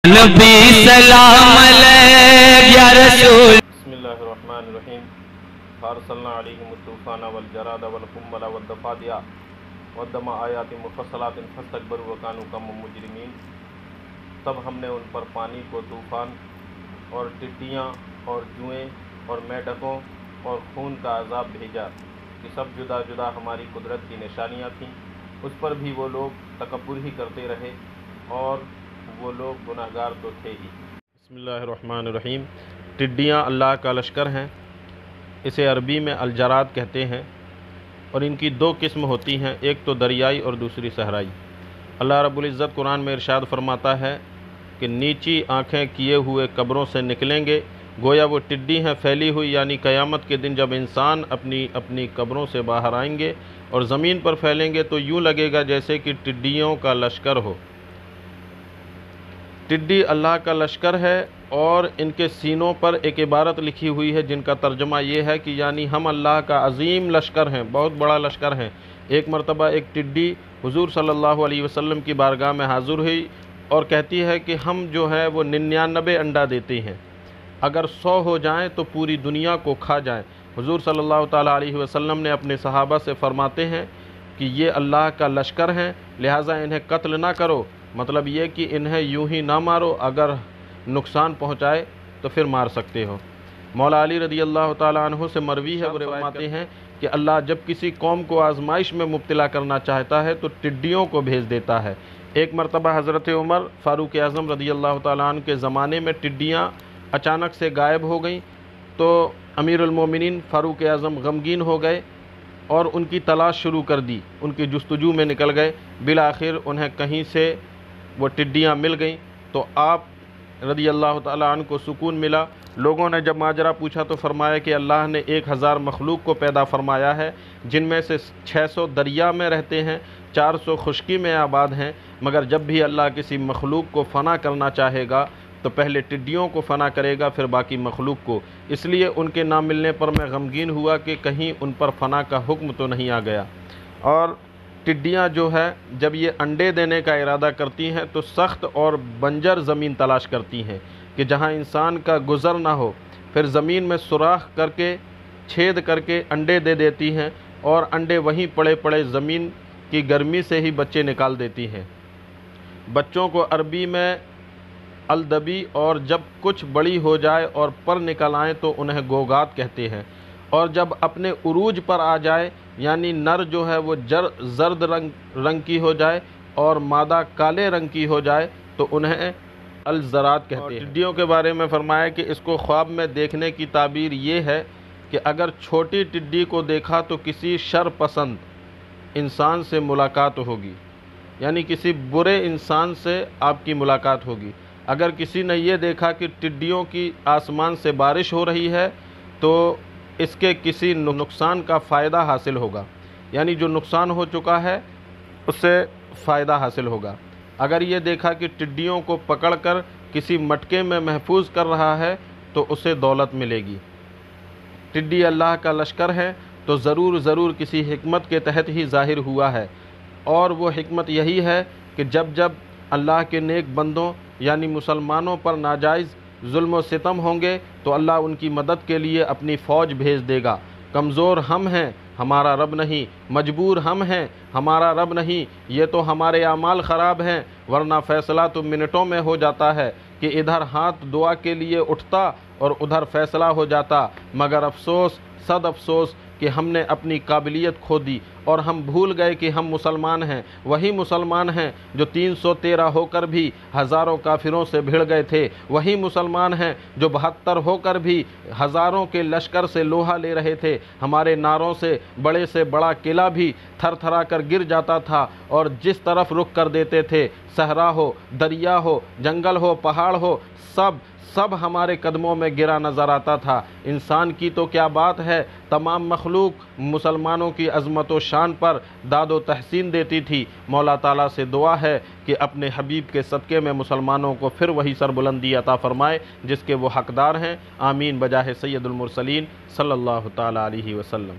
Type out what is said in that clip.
نبی سلام علیک یا رسول۔ بسم اللہ الرحمن الرحیم۔ فارسلنا علیہم الطوفان والجراد والقمل والضفادع والدم آیات مفصلات فاستکبروا وکانوا قوما مجرمین۔ تب ہم نے ان پر پانی کو، طوفان اور ٹڈیاں اور جوئیں اور میڈکوں اور خون کا عذاب بھیجا کہ سب جدا جدا ہماری قدرت کی نشانیاں تھیں۔ اس پر بھی وہ لوگ تکبر ہی کرتے رہے اور وہ لوگ گناہگار تو تھے ہی۔ بسم اللہ الرحمن الرحیم۔ ٹڈیاں اللہ کا لشکر ہیں، اسے عربی میں الجراد کہتے ہیں، اور ان کی دو قسم ہوتی ہیں، ایک تو دریائی اور دوسری صحرائی۔ اللہ رب العزت قرآن میں ارشاد فرماتا ہے کہ نیچی آنکھیں کیے ہوئے قبروں سے نکلیں گے، گویا وہ ٹڈی ہیں پھیلی ہوئی، یعنی قیامت کے دن جب انسان اپنی قبروں سے باہر آئیں گے اور زمین پر پھیلیں گے تو یوں لگے گا جیسے کہ ٹڈیوں کا لشکر ہو۔ ٹڈی اللہ کا لشکر ہے، اور ان کے سینوں پر ایک عبارت لکھی ہوئی ہے جن کا ترجمہ یہ ہے کہ یعنی ہم اللہ کا عظیم لشکر ہیں، بہت بڑا لشکر ہیں۔ ایک مرتبہ ایک ٹڈی حضور صلی اللہ علیہ وسلم کی بارگاہ میں حاضر ہوئی اور کہتی ہے کہ ہم جو ہے وہ 99 انڈا دیتے ہیں، اگر 100 ہو جائیں تو پوری دنیا کو کھا جائیں۔ حضور صلی اللہ تعالیٰ علیہ وسلم نے اپنے صحابہ سے فرماتے ہیں کہ یہ اللہ کا لشکر ہیں، لہٰذا انہیں قتل نہ کرو، مطلب یہ کہ انہیں یوں ہی نہ مارو، اگر نقصان پہنچائے تو پھر مار سکتے ہو۔ مولا علی رضی اللہ تعالیٰ عنہ سے مروی ہے، وہ فرماتے ہیں کہ اللہ جب کسی قوم کو آزمائش میں مبتلا کرنا چاہتا ہے تو ٹڈیوں کو بھیج دیتا ہے۔ ایک مرتبہ حضرت عمر فاروق اعظم رضی اللہ تعالیٰ عنہ کے زمانے میں ٹڈیاں اچانک سے غائب ہو گئیں تو امیر المومنین فاروق اعظم غمگین ہو گئے اور ان کی تلاش شروع کر دی، ان کی جستجو میں نکل گئے۔ بالآخر انہیں کہیں سے وہ ٹڈیاں مل گئیں تو آپ رضی اللہ تعالیٰ عنہ کو سکون ملا۔ لوگوں نے جب ماجرا پوچھا تو فرمایا کہ اللہ نے 1000 مخلوق کو پیدا فرمایا ہے، جن میں سے 600 دریا میں رہتے ہیں، 400 خشکی میں آباد ہیں، مگر جب بھی اللہ کسی مخلوق کو فنا کرنا چاہے گا تو پہلے ٹڈیوں کو فنا کرے گا، پھر باقی مخلوق کو۔ اس لیے ان کے نہ ملنے پر میں غمگین ہوا کہ کہیں ان پر فنا کا حکم تو نہیں آ گیا۔ اور ٹڈیاں جو ہے جب یہ انڈے دینے کا ارادہ کرتی ہیں تو سخت اور بنجر زمین تلاش کرتی ہیں کہ جہاں انسان کا گزر نہ ہو، پھر زمین میں سوراخ کر کے چھید کر کے انڈے دے دیتی ہیں، اور انڈے وہیں پڑے پڑے زمین کی گرمی سے ہی بچے نکال دیتی ہیں۔ بچوں کو عربی میں الدبی، اور جب کچھ بڑی ہو جائے اور پر نکل آئیں تو انہیں گوگات کہتے ہیں، اور جب اپنے عروج پر آ جائے یعنی نر جو ہے وہ زرد رنگ کی ہو جائے اور مادہ کالے رنگ کی ہو جائے تو انہیں الزرات کہتے ہیں۔ ٹڈیوں کے بارے میں فرمایا کہ اس کو خواب میں دیکھنے کی تعبیر یہ ہے کہ اگر چھوٹی ٹڈی کو دیکھا تو کسی شر پسند انسان سے ملاقات ہوگی، یعنی کسی برے انسان سے آپ کی ملاقات ہوگی۔ اگر کسی نے یہ دیکھا کہ ٹڈیوں کی آسمان سے بارش ہو رہی ہے تو اس کے کسی نقصان کا فائدہ حاصل ہوگا، یعنی جو نقصان ہو چکا ہے اس سے فائدہ حاصل ہوگا۔ اگر یہ دیکھا کہ ٹڈیوں کو پکڑ کر کسی مٹکے میں محفوظ کر رہا ہے تو اسے دولت ملے گی۔ ٹڈی اللہ کا لشکر ہے تو ضرور کسی حکمت کے تحت ہی ظاہر ہوا ہے، اور وہ حکمت یہی ہے کہ جب اللہ کے نیک بندوں یعنی مسلمانوں پر ناجائز ظلم و ستم ہوں گے تو اللہ ان کی مدد کے لیے اپنی فوج بھیج دے گا۔ کمزور ہم ہیں، ہمارا رب نہیں، مجبور ہم ہیں، ہمارا رب نہیں، یہ تو ہمارے اعمال خراب ہیں، ورنہ فیصلہ تو منٹوں میں ہو جاتا ہے کہ ادھر ہاتھ دعا کے لیے اٹھتا اور ادھر فیصلہ ہو جاتا، مگر افسوس صد افسوس کہ ہم نے اپنی قابلیت کھو دی اور ہم بھول گئے کہ ہم مسلمان ہیں، وہی مسلمان ہیں جو 313 ہو کر بھی ہزاروں کافروں سے بھڑ گئے تھے، وہی مسلمان ہیں جو 72 ہو کر بھی ہزاروں کے لشکر سے لوہا لے رہے تھے۔ ہمارے نعروں سے بڑا قلعہ بھی تھر تھرا کر گر جاتا تھا، اور جس طرف رخ کر دیتے تھے، صحرا ہو، دریا ہو، جنگل ہو، پہاڑ ہو، سب ہمارے قدموں میں گرا نظر آتا تھا۔ انسان کی تو کیا بات ہے، تمام مخلوق مسلمانوں کی عظمت و شان پر داد و تحسین دیتی تھی۔ مولا تعالیٰ سے دعا ہے کہ اپنے حبیب کے صدقے میں مسلمانوں کو پھر وہی سربلندی عطا فرمائے جس کے وہ حقدار ہیں۔ آمین بجاہ سید المرسلین صلی اللہ تعالیٰ علیہ وسلم۔